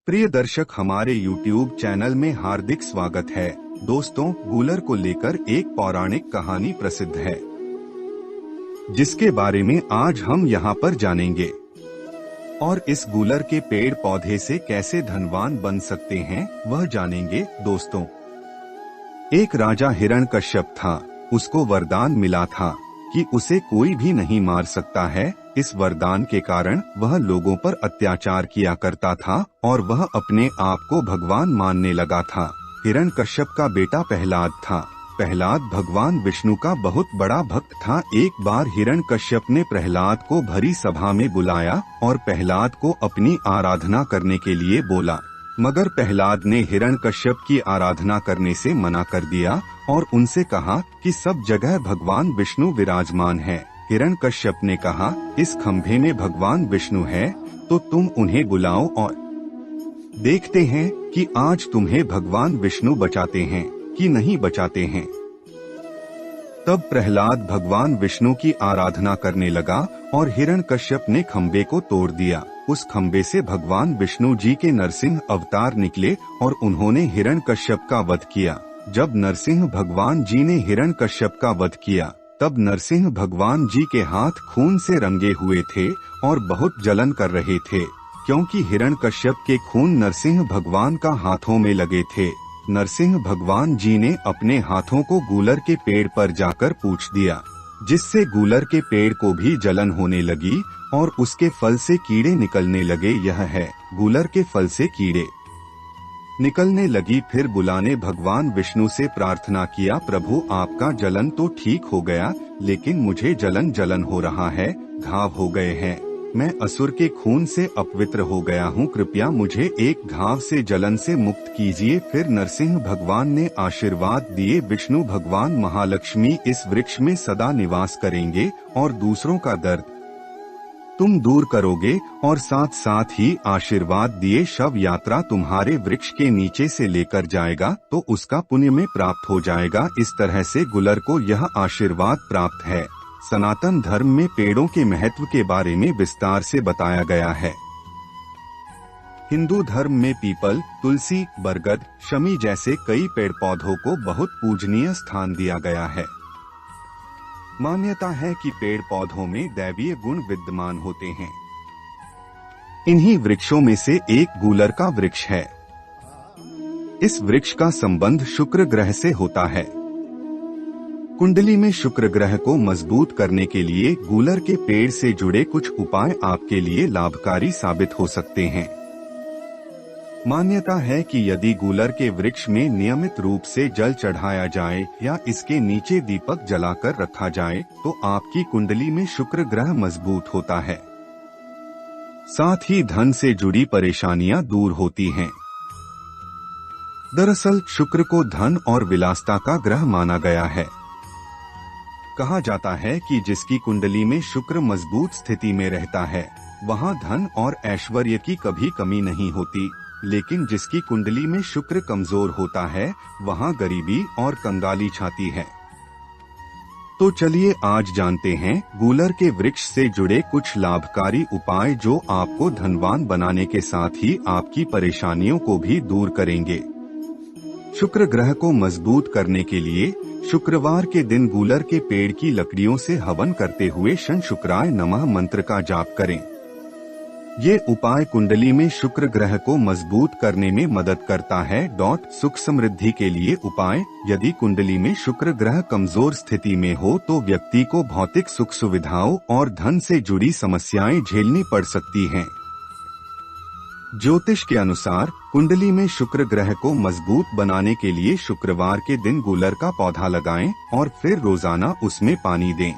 प्रिय दर्शक, हमारे YouTube चैनल में हार्दिक स्वागत है। दोस्तों, गूलर को लेकर एक पौराणिक कहानी प्रसिद्ध है, जिसके बारे में आज हम यहाँ पर जानेंगे। और इस गूलर के पेड़ पौधे से कैसे धनवान बन सकते हैं, वह जानेंगे। दोस्तों, एक राजा हिरण्यकश्यप था। उसको वरदान मिला था कि उसे कोई भी नहीं मार सकता है। इस वरदान के कारण वह लोगों पर अत्याचार किया करता था और वह अपने आप को भगवान मानने लगा था। हिरण्यकश्यप का बेटा प्रहलाद था। प्रहलाद भगवान विष्णु का बहुत बड़ा भक्त था। एक बार हिरण्यकश्यप ने प्रहलाद को भरी सभा में बुलाया और प्रहलाद को अपनी आराधना करने के लिए बोला, मगर प्रहलाद ने हिरण्यकश्यप की आराधना करने से मना कर दिया और उनसे कहा कि सब जगह भगवान विष्णु विराजमान है। हिरण्यकश्यप ने कहा, इस खंभे में भगवान विष्णु है, तो तुम उन्हें बुलाओ और देखते हैं कि आज तुम्हें भगवान विष्णु बचाते हैं कि नहीं बचाते हैं। तब प्रहलाद भगवान विष्णु की आराधना करने लगा और हिरण्यकश्यप ने खंभे को तोड़ दिया। उस खंभे से भगवान विष्णु जी के नरसिंह अवतार निकले और उन्होंने हिरण्यकश्यप का वध किया। जब नरसिंह भगवान जी ने हिरण्यकश्यप का वध किया, तब नरसिंह भगवान जी के हाथ खून से रंगे हुए थे और बहुत जलन कर रहे थे, क्योंकि हिरण्यकश्यप के खून नरसिंह भगवान का हाथों में लगे थे। नरसिंह भगवान जी ने अपने हाथों को गूलर के पेड़ पर जाकर पूछ दिया, जिससे गूलर के पेड़ को भी जलन होने लगी और उसके फल से कीड़े निकलने लगे। यह है, गूलर के फल से कीड़े निकलने लगी। फिर बुलाने भगवान विष्णु से प्रार्थना किया, प्रभु आपका जलन तो ठीक हो गया, लेकिन मुझे जलन हो रहा है, घाव हो गए हैं, मैं असुर के खून से अपवित्र हो गया हूँ, कृपया मुझे एक घाव से जलन से मुक्त कीजिए। फिर नरसिंह भगवान ने आशीर्वाद दिए, विष्णु भगवान महालक्ष्मी इस वृक्ष में सदा निवास करेंगे और दूसरों का दर्द तुम दूर करोगे, और साथ साथ ही आशीर्वाद दिए, शव यात्रा तुम्हारे वृक्ष के नीचे से लेकर जाएगा तो उसका पुण्य में प्राप्त हो जाएगा। इस तरह से गूलर को यह आशीर्वाद प्राप्त है। सनातन धर्म में पेड़ों के महत्व के बारे में विस्तार से बताया गया है। हिंदू धर्म में पीपल, तुलसी, बरगद, शमी जैसे कई पेड़ पौधों को बहुत पूजनीय स्थान दिया गया है। मान्यता है कि पेड़ पौधों में दैवीय गुण विद्यमान होते हैं। इन्हीं वृक्षों में से एक गूलर का वृक्ष है। इस वृक्ष का संबंध शुक्र ग्रह से होता है। कुंडली में शुक्र ग्रह को मजबूत करने के लिए गूलर के पेड़ से जुड़े कुछ उपाय आपके लिए लाभकारी साबित हो सकते हैं। मान्यता है कि यदि गूलर के वृक्ष में नियमित रूप से जल चढ़ाया जाए या इसके नीचे दीपक जलाकर रखा जाए तो आपकी कुंडली में शुक्र ग्रह मजबूत होता है। साथ ही धन से जुड़ी परेशानियां दूर होती हैं। दरअसल शुक्र को धन और विलासिता का ग्रह माना गया है। कहा जाता है कि जिसकी कुंडली में शुक्र मजबूत स्थिति में रहता है, वहां धन और ऐश्वर्य की कभी कमी नहीं होती, लेकिन जिसकी कुंडली में शुक्र कमजोर होता है, वहां गरीबी और कंगाली छाती है। तो चलिए आज जानते हैं गूलर के वृक्ष से जुड़े कुछ लाभकारी उपाय जो आपको धनवान बनाने के साथ ही आपकी परेशानियों को भी दूर करेंगे। शुक्र ग्रह को मजबूत करने के लिए शुक्रवार के दिन गूलर के पेड़ की लकड़ियों से हवन करते हुए शन शुक्राय नमः मंत्र का जाप करें। ये उपाय कुंडली में शुक्र ग्रह को मजबूत करने में मदद करता है। सुख समृद्धि के लिए उपाय, यदि कुंडली में शुक्र ग्रह कमजोर स्थिति में हो तो व्यक्ति को भौतिक सुख सुविधाओं और धन से जुड़ी समस्याएं झेलनी पड़ सकती हैं। ज्योतिष के अनुसार कुंडली में शुक्र ग्रह को मजबूत बनाने के लिए शुक्रवार के दिन गूलर का पौधा लगाएं और फिर रोजाना उसमें पानी दें।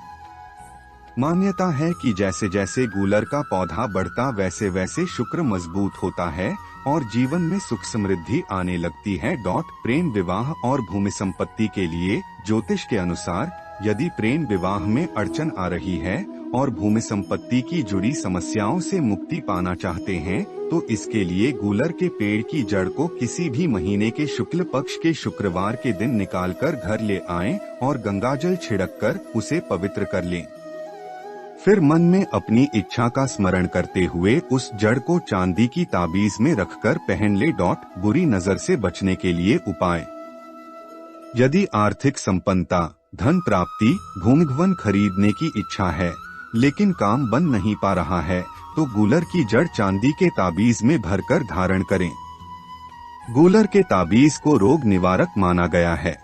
मान्यता है कि जैसे जैसे गूलर का पौधा बढ़ता वैसे वैसे शुक्र मजबूत होता है और जीवन में सुख समृद्धि आने लगती है। प्रेम, विवाह और भूमि संपत्ति के लिए ज्योतिष के अनुसार यदि प्रेम विवाह में अड़चन आ रही है और भूमि संपत्ति की जुड़ी समस्याओं से मुक्ति पाना चाहते हैं तो इसके लिए गूलर के पेड़ की जड़ को किसी भी महीने के शुक्ल पक्ष के शुक्रवार के दिन निकालकर घर ले आएं और गंगाजल छिड़ककर उसे पवित्र कर लें। फिर मन में अपनी इच्छा का स्मरण करते हुए उस जड़ को चांदी की ताबीज में रखकर पहन ले। बुरी नजर से बचने के लिए उपाय। यदि आर्थिक संपन्नता, धन प्राप्ति, भूमि खरीदने की इच्छा है लेकिन काम बन नहीं पा रहा है तो गूलर की जड़ चांदी के ताबीज में भरकर धारण करें। गूलर के ताबीज को रोग निवारक माना गया है।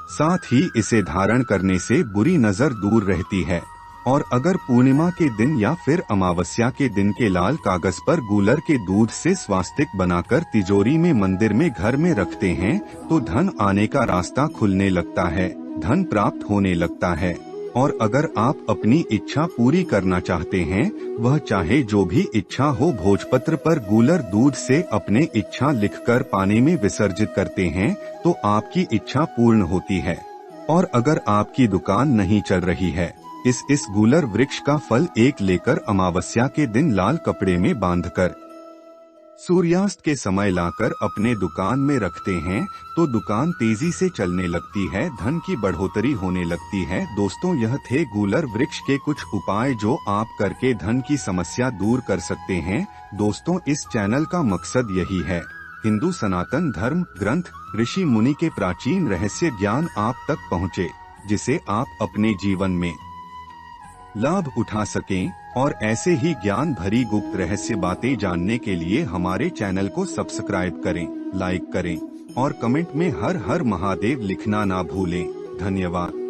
साथ ही इसे धारण करने से बुरी नजर दूर रहती है। और अगर पूर्णिमा के दिन या फिर अमावस्या के दिन के लाल कागज पर गूलर के दूध से स्वास्तिक बनाकर तिजोरी में, मंदिर में, घर में रखते हैं तो धन आने का रास्ता खुलने लगता है, धन प्राप्त होने लगता है। और अगर आप अपनी इच्छा पूरी करना चाहते हैं, वह चाहे जो भी इच्छा हो, भोजपत्र पर गूलर दूध से अपने इच्छा लिखकर पानी में विसर्जित करते हैं तो आपकी इच्छा पूर्ण होती है। और अगर आपकी दुकान नहीं चल रही है, इस गूलर वृक्ष का फल एक लेकर अमावस्या के दिन लाल कपड़े में बांधकर सूर्यास्त के समय लाकर अपने दुकान में रखते हैं तो दुकान तेजी से चलने लगती है, धन की बढ़ोतरी होने लगती है। दोस्तों, यह थे गूलर वृक्ष के कुछ उपाय जो आप करके धन की समस्या दूर कर सकते हैं। दोस्तों, इस चैनल का मकसद यही है, हिंदू सनातन धर्म ग्रंथ, ऋषि मुनि के प्राचीन रहस्य ज्ञान आप तक पहुँचे, जिसे आप अपने जीवन में लाभ उठा सकें। और ऐसे ही ज्ञान भरी गुप्त रहस्य बातें जानने के लिए हमारे चैनल को सब्सक्राइब करें, लाइक करें और कमेंट में हर हर महादेव लिखना ना भूलें। धन्यवाद।